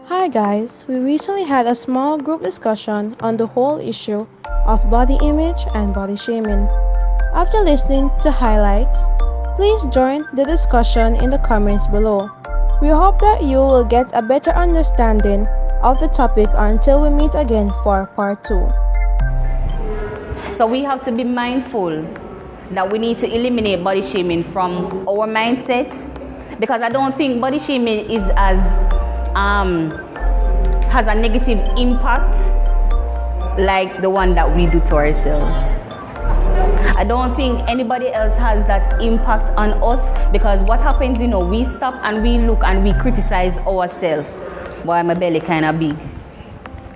Hi guys, we recently had a small group discussion on the whole issue of body image and body shaming. After listening to highlights, please join the discussion in the comments below. We hope that you will get a better understanding of the topic until we meet again for part 2. So we have to be mindful that we need to eliminate body shaming from our mindset, because I don't think body shaming is as has a negative impact like the one that we do to ourselves. I don't think anybody else has that impact on us, because what happens, we stop and we look and we criticize ourselves. Boy, my belly kind of big.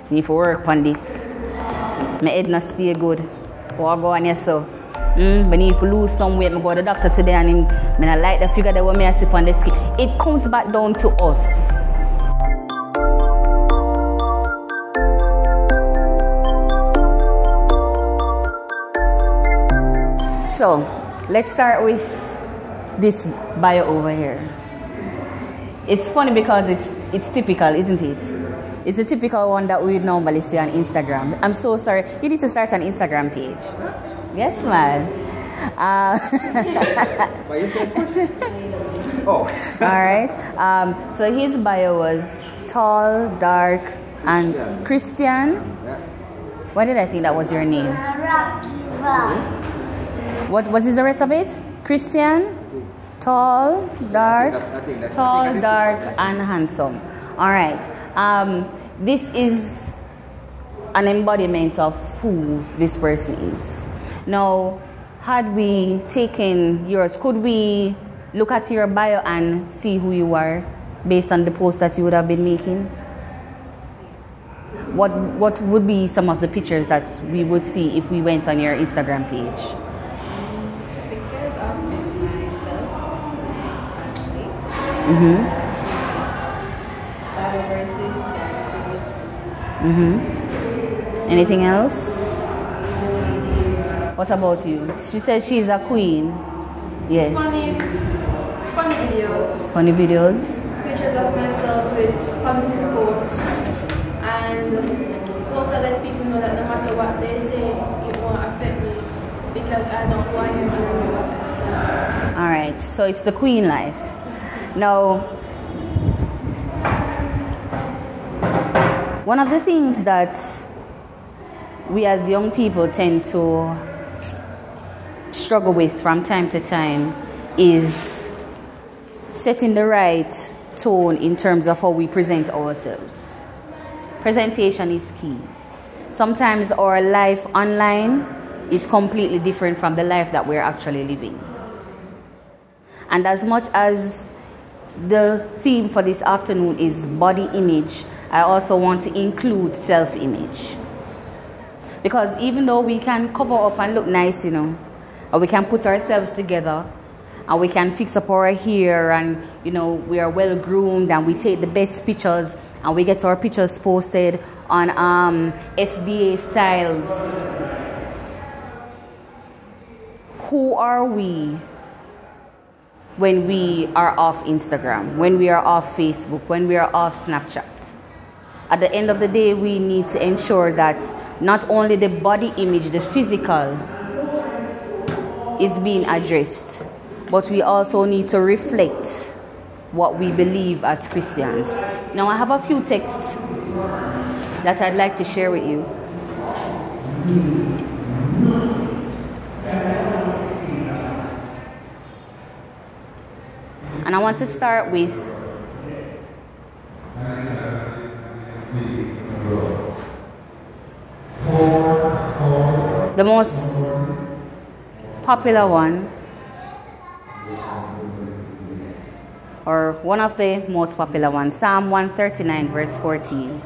Need to work on this. My head not stay good. What go on here so? I need to lose some weight. I go to the doctor today and I like the figure that I sip on the skin. It comes back down to us. So, let's start with this bio over here. It's funny because it's typical, isn't it? It's a typical one that we would normally see on Instagram. I'm so sorry. You need to start an Instagram page. Yes, man. But you said oh. All right. So his bio was tall, dark, and Christian. Why did I think that was your name? What is the rest of it? Christian, tall, dark, and handsome. All right. This is an embodiment of who this person is. Now, had we taken yours, could we look at your bio and see who you are based on the post that you would have been making? What would be some of the pictures that we would see if we went on your Instagram page? Bible verses and quotes. Anything else? What about you? She says she's a queen. Yes. Funny videos. Funny videos. Pictures of myself with positive quotes. And also let people know that no matter what they say, it won't affect me because I know who I am and I know what I stand. Alright, so it's the queen life. Now, one of the things that we as young people tend to struggle with from time to time is setting the right tone in terms of how we present ourselves. Presentation is key. Sometimes our life online is completely different from the life that we're actually living. And as much as the theme for this afternoon is body image, I also want to include self-image. Because even though we can cover up and look nice, and we can put ourselves together, and we can fix up our hair, and we are well groomed, and we take the best pictures, and we get our pictures posted on SDA styles. Who are we when we are off Instagram, when we are off Facebook, when we are off Snapchat? At the end of the day, we need to ensure that not only the body image, the physical, is being addressed, but we also need to reflect what we believe as Christians. Now, I have a few texts that I'd like to share with you. And I want to start with the most popular one, or one of the most popular ones, Psalm 139 verse 14.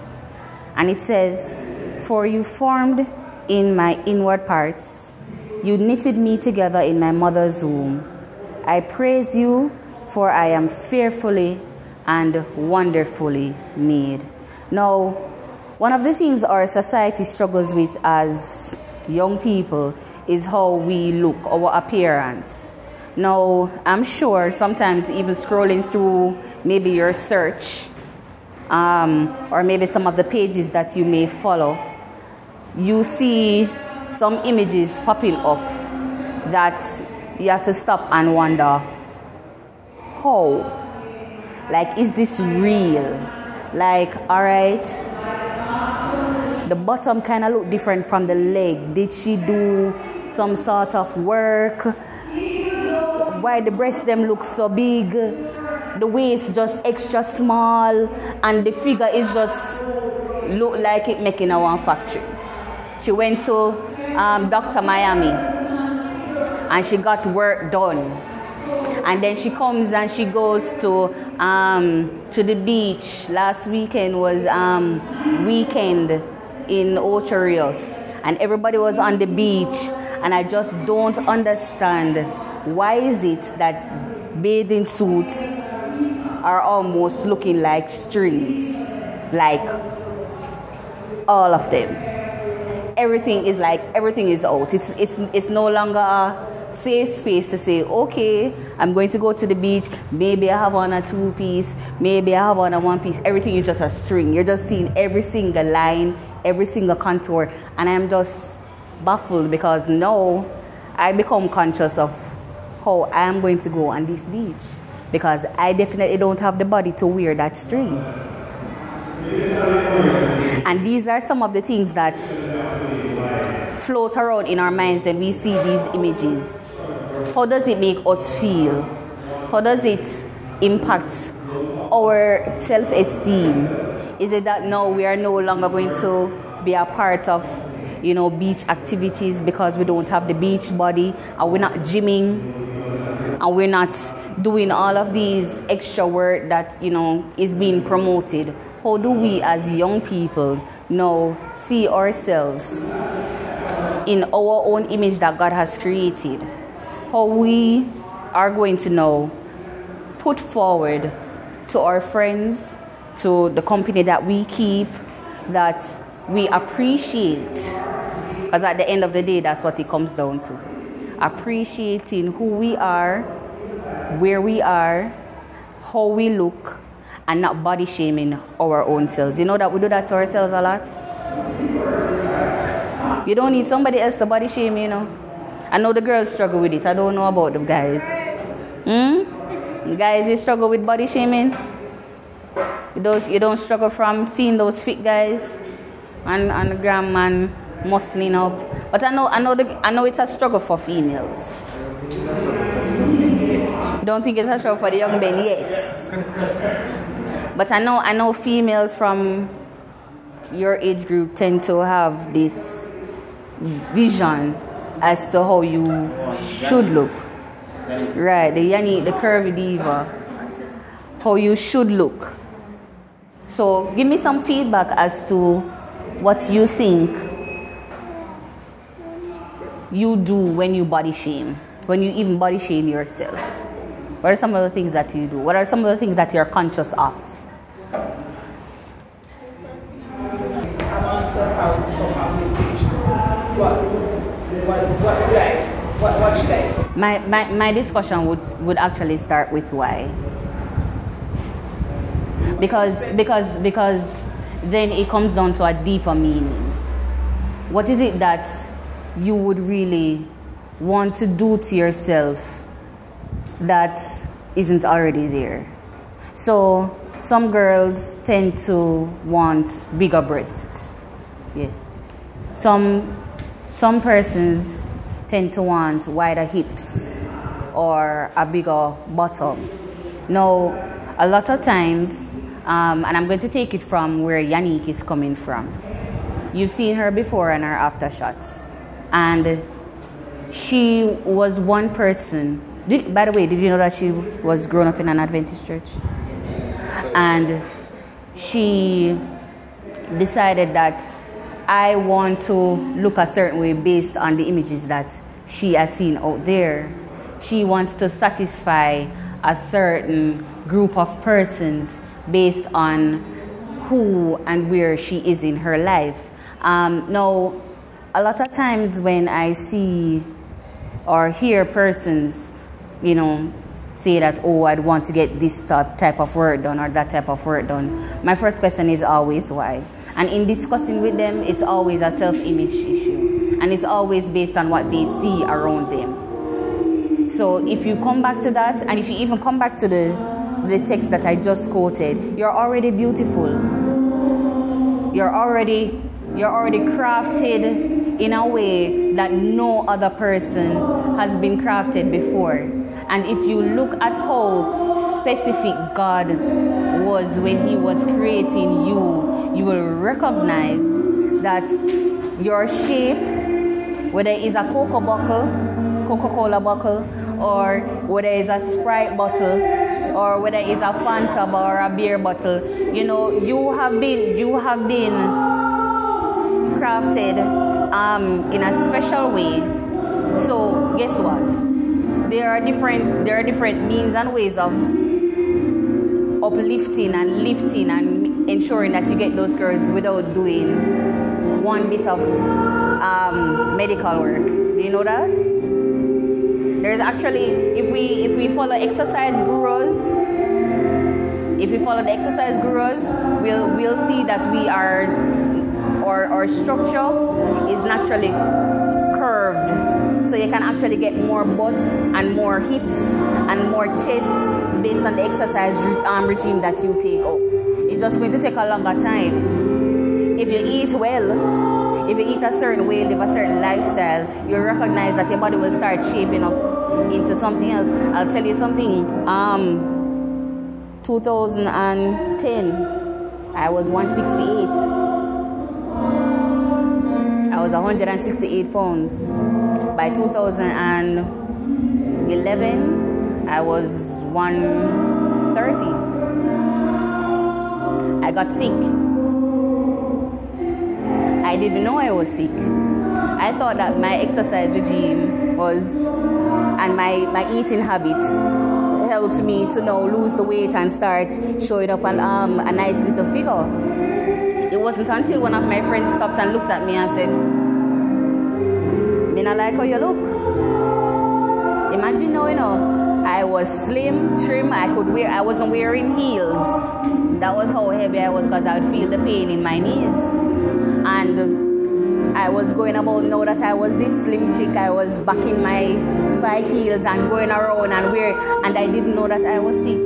And it says, "For you formed in my inward parts, you knitted me together in my mother's womb. I praise you, for I am fearfully and wonderfully made." Now, one of the things our society struggles with as young people is how we look, our appearance. Now, I'm sure sometimes even scrolling through maybe your search or maybe some of the pages that you may follow, you see some images popping up that you have to stop and wonder, how? Like, is this real? Like, all right, the bottom kind of look different from the leg. Did she do some sort of work? Why the breasts them look so big? The waist just extra small, and the figure is just look like it making a one factory. She went to Dr. Miami and she got work done, and then she comes and she goes to the beach. Last weekend was weekend in Ocho Rios, and everybody was on the beach, and I just don't understand, why is it that bathing suits are almost looking like strings? Like, all of them. Everything is out. It's no longer a safe space to say, okay, I'm going to go to the beach, maybe I have on a 2-piece, maybe I have on a 1-piece. Everything is just a string. You're just seeing every single line, every single contour, and I'm just baffled, because now I become conscious of how I am going to go on this beach, because I definitely don't have the body to wear that string. And these are some of the things that float around in our minds when we see these images. How does it make us feel? How does it impact our self-esteem? Is it that now we are no longer going to be a part of, beach activities because we don't have the beach body, and we're not gymming, and we're not doing all of these extra work that, is being promoted? How do we as young people now see ourselves in our own image that God has created? How we are going to now put forward to our friends, to the company that we keep, that we appreciate. Because at the end of the day, that's what it comes down to. Appreciating who we are, where we are, how we look, and not body shaming our own selves. You know that we do that to ourselves a lot? You don't need somebody else to body shame, I know the girls struggle with it. I don't know about the guys. Guys, you struggle with body shaming? You don't struggle from seeing those fit guys and the grandman muscling up. But I know it's a struggle for females. Don't think it's a struggle for the young men yet. But I know females from your age group tend to have this vision as to how you should look. Right, the curvy diva. How you should look. So give me some feedback as to what you think you do when you body shame. When you even body shame yourself. What are some of the things that you do? What are some of the things that you're conscious of? What should I say? My discussion would actually start with why. Because then it comes down to a deeper meaning. What is it that you would really want to do to yourself that isn't already there? So some girls tend to want bigger breasts. Yes. Some persons tend to want wider hips or a bigger bottom. Now, a lot of times, and I'm going to take it from where Yannick is coming from. You've seen her before in her after shots. And she was one person. By the way, did you know that she was grown up in an Adventist church? And she decided that I want to look a certain way based on the images that she has seen out there. She wants to satisfy a certain group of persons based on who and where she is in her life. Now, a lot of times when I see or hear persons, say that, oh, I'd want to get this type of work done or that type of work done, my first question is always why. And in discussing with them, it's always a self-image issue. And it's always based on what they see around them. So if you come back to that, and if you even come back to the text that I just quoted, you're already beautiful. You're already crafted in a way that no other person has been crafted before. And if you look at how specific God was when he was creating you, you will recognize that your shape, whether it's a Coca-Cola bottle, or whether it's a Sprite bottle, or whether it's a Fanta or a beer bottle, you know, you have been crafted in a special way. So guess what? There are different means and ways of uplifting and lifting and ensuring that you get those girls without doing one bit of medical work. Do you know that? There's actually, if we follow exercise gurus, we'll see that we are, our structure is naturally curved. So you can actually get more butts and more hips and more chest based on the exercise regime that you take up. It's just going to take a longer time. If you eat well, if you eat a certain way, live a certain lifestyle, you'll recognize that your body will start shaping up into something else. I'll tell you something. 2010, I was 168. I was 168 pounds. By 2011, I was 130. I got sick. I didn't know I was sick. I thought that my exercise regime and my eating habits helped me to now lose the weight and start showing up a nice little figure. It wasn't until one of my friends stopped and looked at me and said, "Me not like how you look." Imagine now, I was slim, trim, I wasn't wearing heels. That was how heavy I was, because I would feel the pain in my knees. And I was going about, now that I was this slim chick, I was back in my spike heels and going around and I didn't know that I was sick.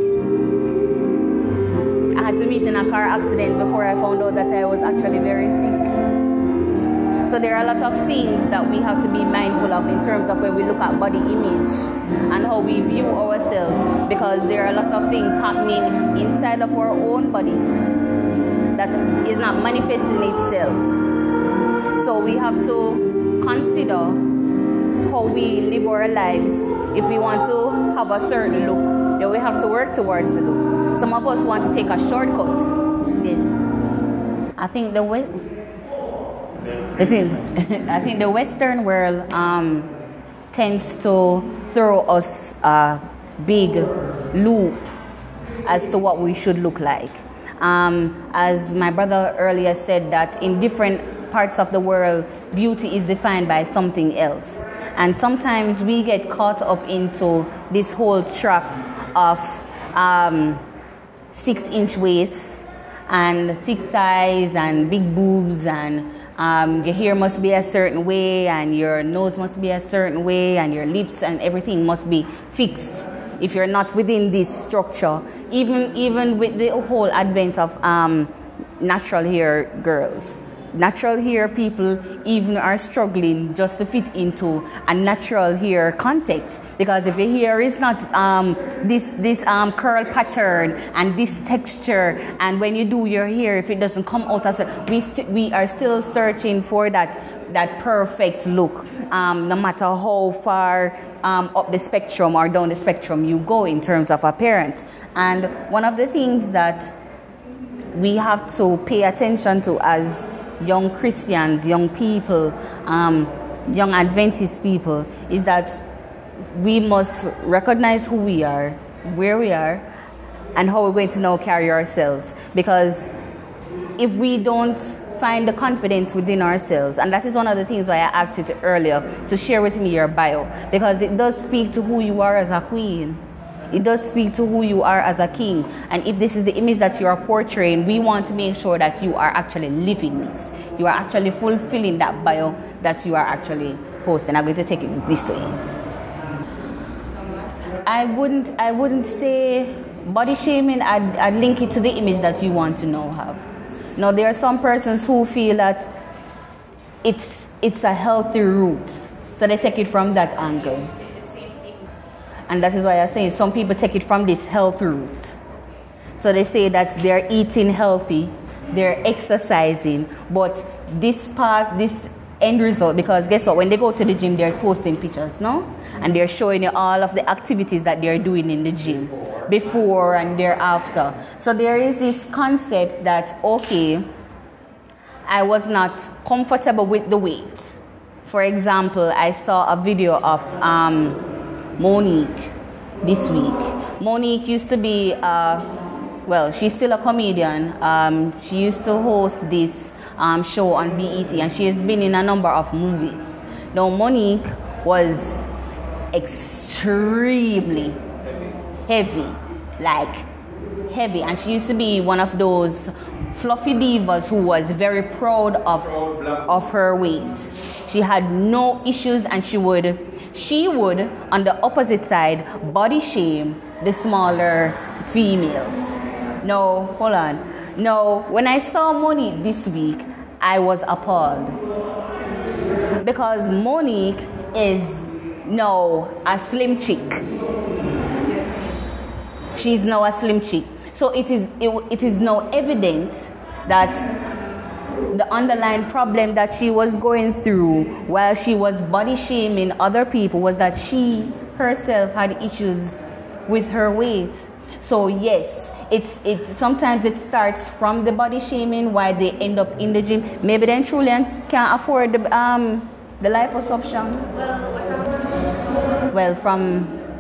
I had to meet in a car accident before I found out that I was actually very sick. So there are a lot of things that we have to be mindful of in terms of when we look at body image and how we view ourselves, because there are a lot of things happening inside of our own bodies that is not manifesting itself. So we have to consider how we live our lives. If we want to have a certain look, then we have to work towards the look. Some of us want to take a shortcut. Yes. I think the Western world tends to throw us a big loop as to what we should look like. As my brother earlier said, that in different parts of the world, beauty is defined by something else. And sometimes we get caught up into this whole trap of 6-inch waists and thick thighs and big boobs, and your hair must be a certain way, and your nose must be a certain way, and your lips and everything must be fixed if you're not within this structure. Even with the whole advent of natural hair girls. Natural hair people even are struggling just to fit into a natural hair context, because if your hair is not this curl pattern and this texture, and when you do your hair, if it doesn't come out as we are still searching for that perfect look, no matter how far up the spectrum or down the spectrum you go in terms of appearance. And one of the things that we have to pay attention to as young Christians, young people, young Adventist people, is that we must recognize who we are, where we are, and how we're going to now carry ourselves. Because if we don't find the confidence within ourselves, and that is one of the things why I asked you earlier to share with me your bio, because it does speak to who you are as a queen. It does speak to who you are as a king. And if this is the image that you are portraying, we want to make sure that you are actually living this. You are actually fulfilling that bio that you are actually posting. I'm going to take it this way. I wouldn't say body shaming. I'd link it to the image that you want to know have. Now, there are some persons who feel that it's a healthy route, so they take it from that angle. And that is why I'm saying some people take it from this health route. So they say that they're eating healthy, they're exercising, but this end result, because guess what, when they go to the gym, they're posting pictures, no? And they're showing you all of the activities that they're doing in the gym, before and thereafter. So there is this concept that, okay, I was not comfortable with the weight. For example, I saw a video of Monique this week. Monique used to be, well, she's still a comedian. She used to host this show on BET, and she has been in a number of movies. Now, Monique was extremely heavy, and she used to be one of those fluffy divas who was very proud of her weight. She had no issues, and she would on the opposite side body shame the smaller females. No, hold on. No, when I saw Monique this week, I was appalled, because Monique is now a slim chick. Yes. She's now a slim chick. So it is now evident that the underlying problem that she was going through while she was body shaming other people was that she herself had issues with her weight. So yes, sometimes it starts from the body shaming, why they end up in the gym. Maybe then truly can't afford the liposuction. Well,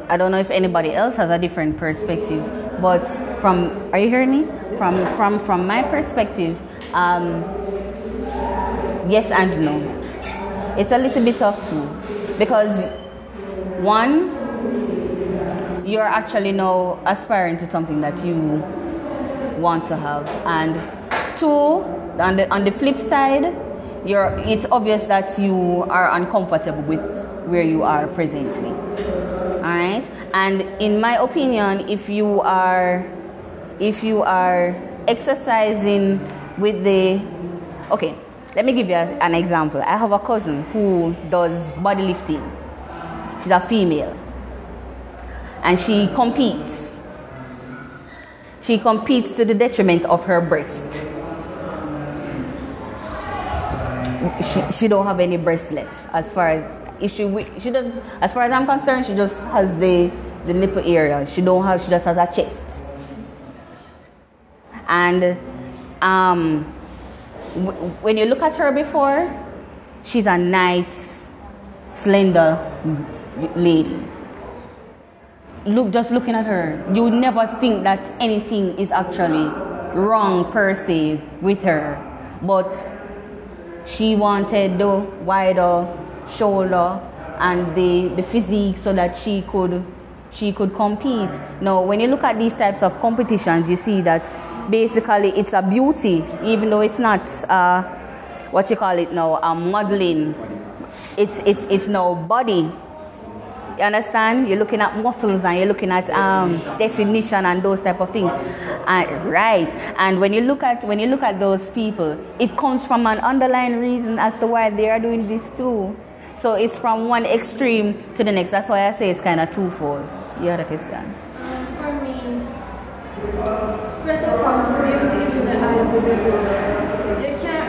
I don't know if anybody else has a different perspective, but are you hearing me? From my perspective, yes and no. It's a little bit of two, because one, you're actually now aspiring to something that you want to have, and two, on the flip side, it's obvious that you are uncomfortable with where you are presently. All right, and in my opinion, if you are exercising with okay, let me give you an example. I have a cousin who does body lifting. She's a female, and she competes. She competes to the detriment of her breast. She don't have any breast left. As far as she does, as far as I'm concerned, she just has the nipple area. She just has a chest. And when you look at her before, she's a nice, slender lady. Just looking at her, you would never think that anything is actually wrong per se with her. But she wanted the wider shoulder and the physique so that she could compete. Now, when you look at these types of competitions, you see that basically it's a beauty, even though it's not what you call it now, modeling. It's now body. You understand? You're looking at muscles and you're looking at definition and those type of things. Right. And when you look at those people, it comes from an underlying reason as to why they are doing this too. So it's from one extreme to the next. That's why I say it's kind of twofold. You had a question? For me, first and foremost, beauty is in the eye of the beholder. You can't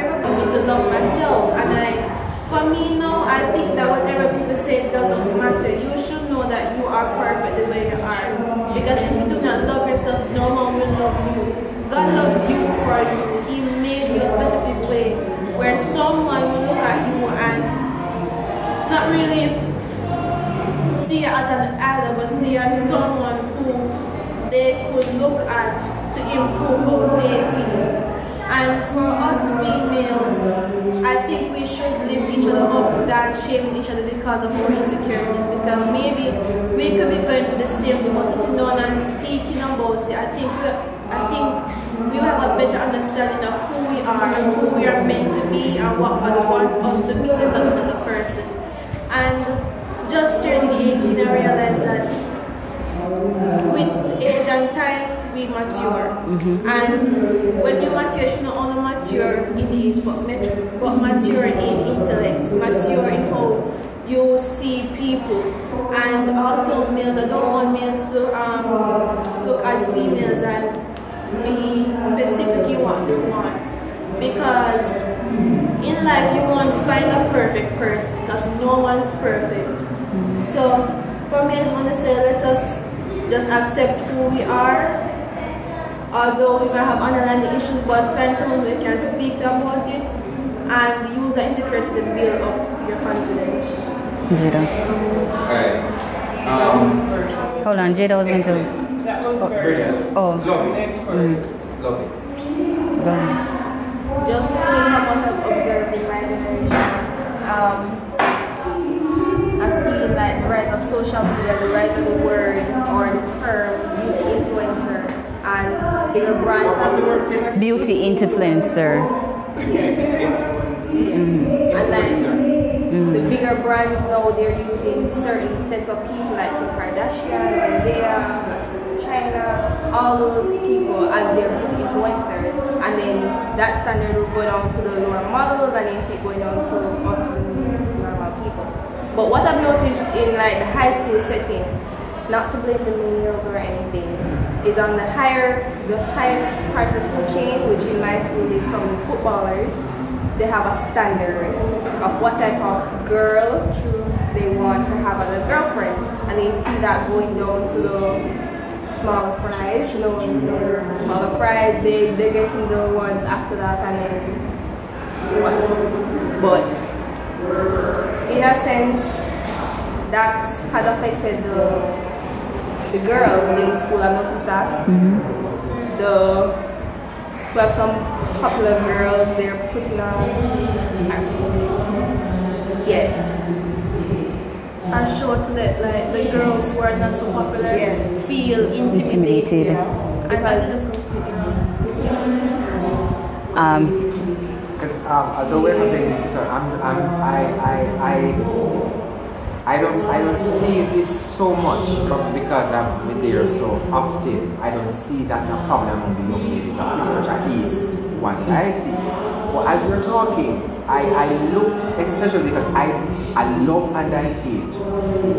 ever need to love myself, and for me now, I think that whatever people say doesn't matter. You should know that you are perfect the way you are. Because if you do not love yourself, no one will love you. God loves you for you. He made you a specific way where someone will look at you and not really see you as an idol, but see you as someone who they could look at to improve how they feel. And for us females, I think we should lift each other up than shaming each other because of our insecurities. Because maybe we could be going through the same thing, but sitting down and speaking about it, I think we have a better understanding of who we are, who we are meant to be, and what God wants us to be in another person. And just turning 18, I realized that with age and time, we mature. And when you mature, you should not only mature in age, but mature in intellect, mature in how you see people. And also males, I don't want males to look at females and be specific in what they want. Because in life you won't find a perfect person, because no one's perfect. So for me, I just want to say, let us just accept who we are. Although we might have underlying issues, but find someone who can speak about it and use that insecurity to build up your confidence. Jada. Alright. Hold on, Jada was going to. That was brilliant. Oh. Lovely. Lovely. Go ahead. Just thinking about what I've observed in my generation. I've seen like the rise of social media, the rise of the word or the term beauty influencer, and bigger brands have Beauty influencer. And like the bigger brands now, they're using certain sets of people like Kim Kardashian, Zendaya, China, all those people as their beauty influencers, and then that standard will go down to the lower models, and then see it going down to us normal people. But what I've noticed in like the high school setting, not to blame the males or anything, is on the highest part of the food chain, which in my school is probably footballers. They have a standard of what type of girl they want to have as a girlfriend, and they see that going down to the smaller fries. Smaller fries, they're getting the ones after that, and then but in a sense that has affected the girls in school. I've noticed that. We have some popular girls, they're putting on yes. And show to let like the girls who are not so popular feel intimidated. And that is just completely Because although we're having this, I don't see this so much, but because I'm with there so often, I don't see that a problem among the young ladies of this church, at least one that I see. But as you're talking, I look, especially because I love and I hate to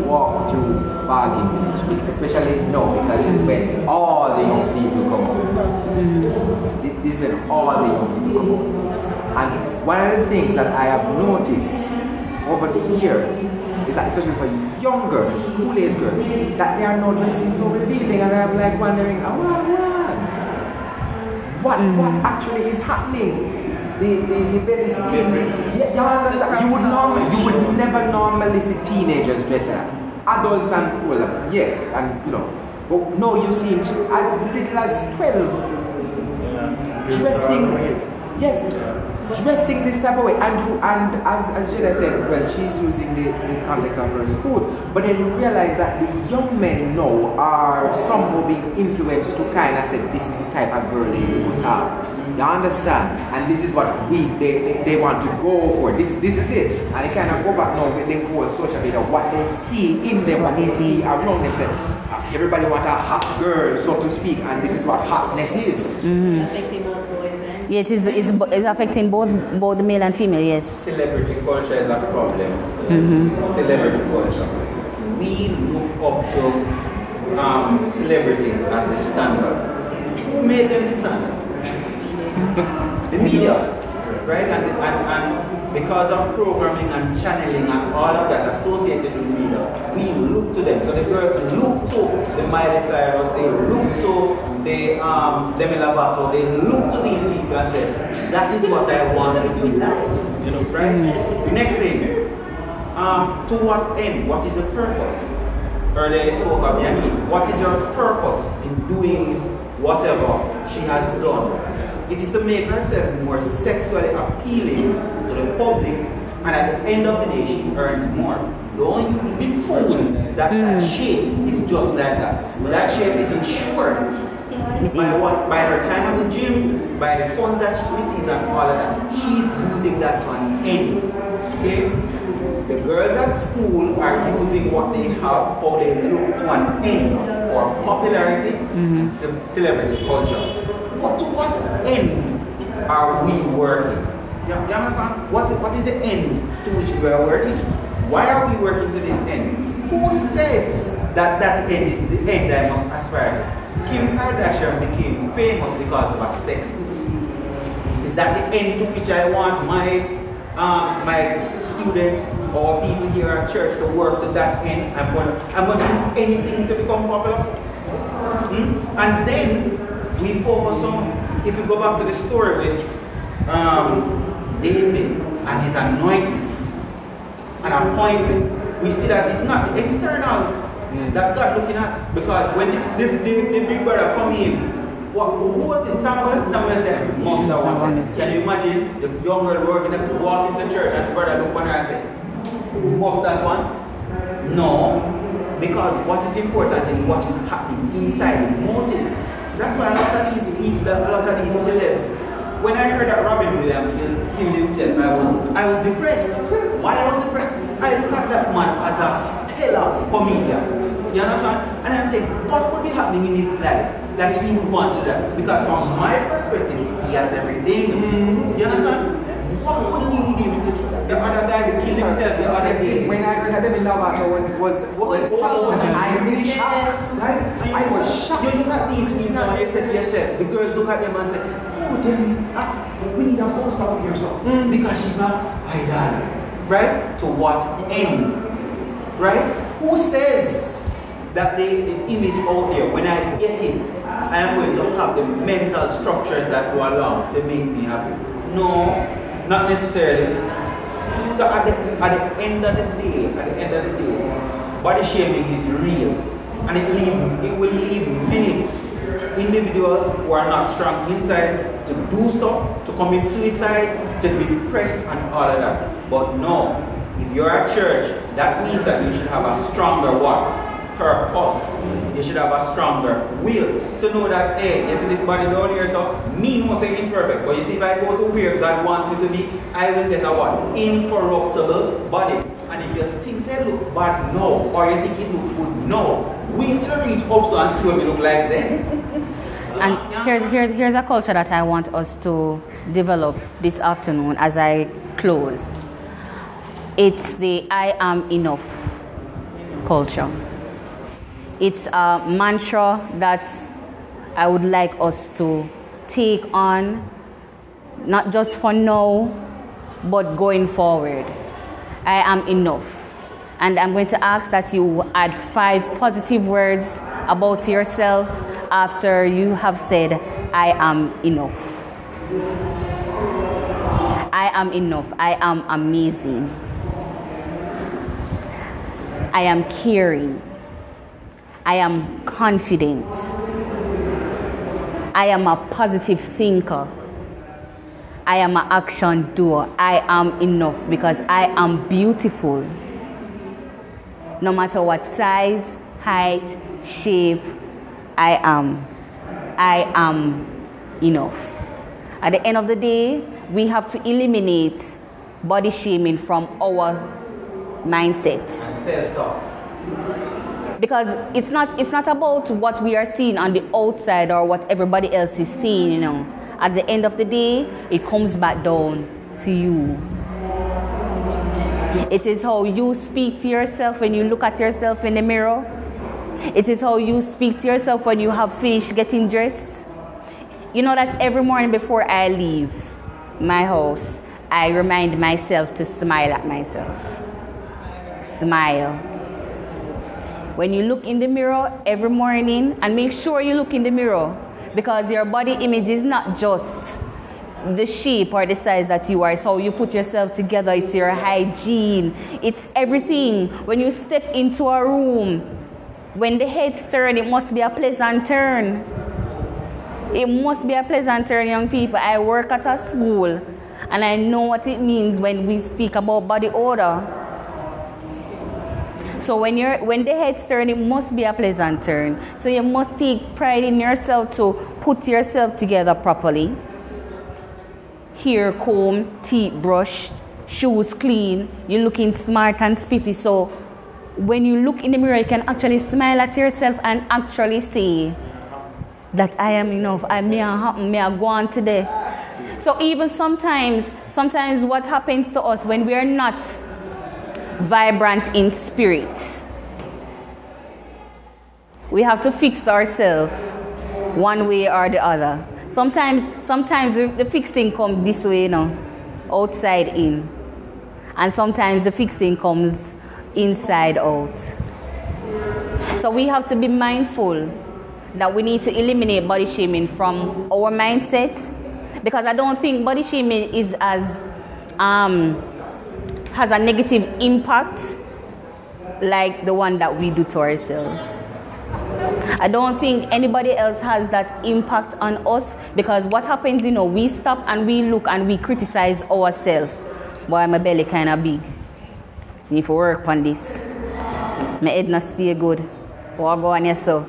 walk through Bargain Village, especially now, because this is when all the young people come out. This is when all the young people come out. And one of the things that I have noticed over the years is that, especially for young girls, school-age girls, that they are now dressing so revealing, and I'm like wondering, what actually is happening? The belly skin. You understand? You would never normally see teenagers dress like that. Adults and older, and you know. But no, you see as little as 12 dressing this type of way, and as Jada said, well, she's using the context of her school, but then you realize that the young men now are somehow being influenced to kind of say, this is the type of girl they must have. You understand? And this is what they want to go for. This is it. And they kind of go back now with them whole social media, what they see in them, what they see around them. Say, everybody wants a hot girl, so to speak, and this is what hotness is. Affecting both boys and Yeah, it's affecting both male and female, yes. Celebrity culture is a problem. Celebrity culture. We look up to celebrity as the standard. Who made them the standard? The media, right? And because of programming and channeling and all of that associated with media, we look to them. So the girls look to the Miley Cyrus, they look to the Demi Lovato, they look to these people and say, that is what I want to be like. You know, right? The next thing, to what end? What is the purpose? Earlier you spoke of Yami. What is your purpose in doing whatever she has done? It is to make herself more sexually appealing to the public, and at the end of the day, she earns more. Don't you be fooled that that shape is just like that. That shape is insured by her time at the gym, by the funds that she receives and all of that. She's using that to an end. Okay? The girls at school are using what they have, how they look to an end for popularity and celebrity culture. But to what end are we working? You understand? What is the end to which we are working? Why are we working to this end? Who says that that end is the end I must aspire to? Kim Kardashian became famous because of her sex. Is that the end to which I want my students or people here at church to work to that end? I'm going to do anything to become popular. And then we focus on, if you go back to the story with David and his anointment and appointment, we see that it's not the external that God looking at, because when the big brother come in, who was it? Samuel said, "Master one." Can you imagine the young girl walk into church and the brother look on her and say, "Must that one?" No, because what is important is what is happening inside the motives. That's why a lot of these people, a lot of these celebs, when I heard that Robin Williams killed himself, I was depressed. Why I was depressed? I look at that man as a stellar comedian. You understand? And I'm saying, what could be happening in his life that he would want to do that? Because from my perspective, he has everything. You understand? What would lead him to the other guy who killed himself the other day? When I heard that Demi Lovato was I really shocked. Right? I was shocked. You look at these people and you say to yourself, the girls look at them and say, oh, Demi, we need a poster up here, so. Because she's not idol. Right? To what end? Right? Who says that the image out there, when I get it, I am going to have the mental structures that go along to make me happy? No, not necessarily. So at the end of the day, body shaming is real, and it will lead many individuals who are not strong inside to do stuff, to commit suicide, to be depressed and all of that. But no, if you're at church, that means that you should have a stronger what? Purpose. You should have a stronger will to know that, hey, you see this body down here, so me must say imperfect. But you see, if I go to where God wants me to be, I will get a what? Incorruptible body. And if you think it look bad now, or you think it look good now, wait till you reach up so and see what we look like then. And here's a culture that I want us to develop this afternoon as I close. It's the I am enough culture. It's a mantra that I would like us to take on, not just for now, but going forward. I am enough. And I'm going to ask that you add 5 positive words about yourself after you have said, I am enough. I am enough. I am amazing. I am caring. I am confident. I am a positive thinker. I am an action doer. I am enough because I am beautiful. No matter what size, height, shape, I am enough. At the end of the day, we have to eliminate body shaming from our mindset. And self-talk. Because it's not about what we are seeing on the outside or what everybody else is seeing, you know. At the end of the day, it comes back down to you. It is how you speak to yourself when you look at yourself in the mirror. It is how you speak to yourself when you have finished getting dressed. You know that every morning before I leave my house, I remind myself to smile at myself. Smile. When you look in the mirror every morning, and make sure you look in the mirror, because your body image is not just the shape or the size that you are. It's how you put yourself together. It's your hygiene. It's everything. When you step into a room, when the heads turn, it must be a pleasant turn. It must be a pleasant turn, young people. I work at a school and I know what it means when we speak about body odor. So when the head's turn, it must be a pleasant turn. So you must take pride in yourself to put yourself together properly. Hair comb, teeth brushed, shoes clean, you're looking smart and spiffy. So when you look in the mirror, you can actually smile at yourself and actually say that I am enough, I may have go on today. So even sometimes what happens to us when we are not vibrant in spirit, we have to fix ourselves one way or the other. Sometimes the fixing comes this way, outside in. And sometimes the fixing comes inside out. So we have to be mindful that we need to eliminate body shaming from our mindset, because I don't think body shaming is as has a negative impact like the one that we do to ourselves. I don't think anybody else has that impact on us, because what happens, we stop and we look and we criticize ourselves. Boy, my belly kind of big. Need to work on this. My head not stay good. Or go on here so.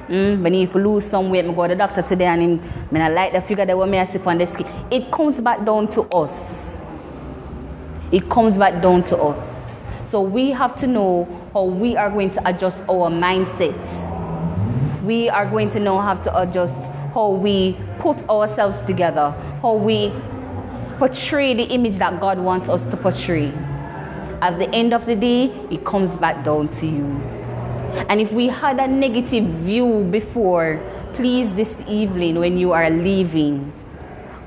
I need to lose some weight. I go to the doctor today and I like the figure that I see on the skin. It comes back down to us. It comes back down to us. So we have to know how we are going to adjust our mindset. We are going to know how to adjust how we put ourselves together, how we portray the image that God wants us to portray. At the end of the day, it comes back down to you. And if we had a negative view before, please this evening when you are leaving,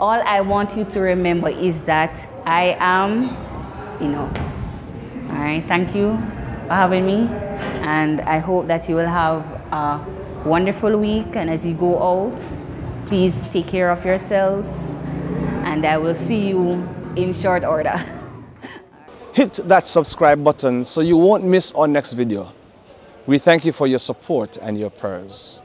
all I want you to remember is that I am enough. All right, thank you for having me. And I hope that you will have a wonderful week, and as you go out, please take care of yourselves, and I will see you in short order. Hit that subscribe button so you won't miss our next video. We thank you for your support and your prayers.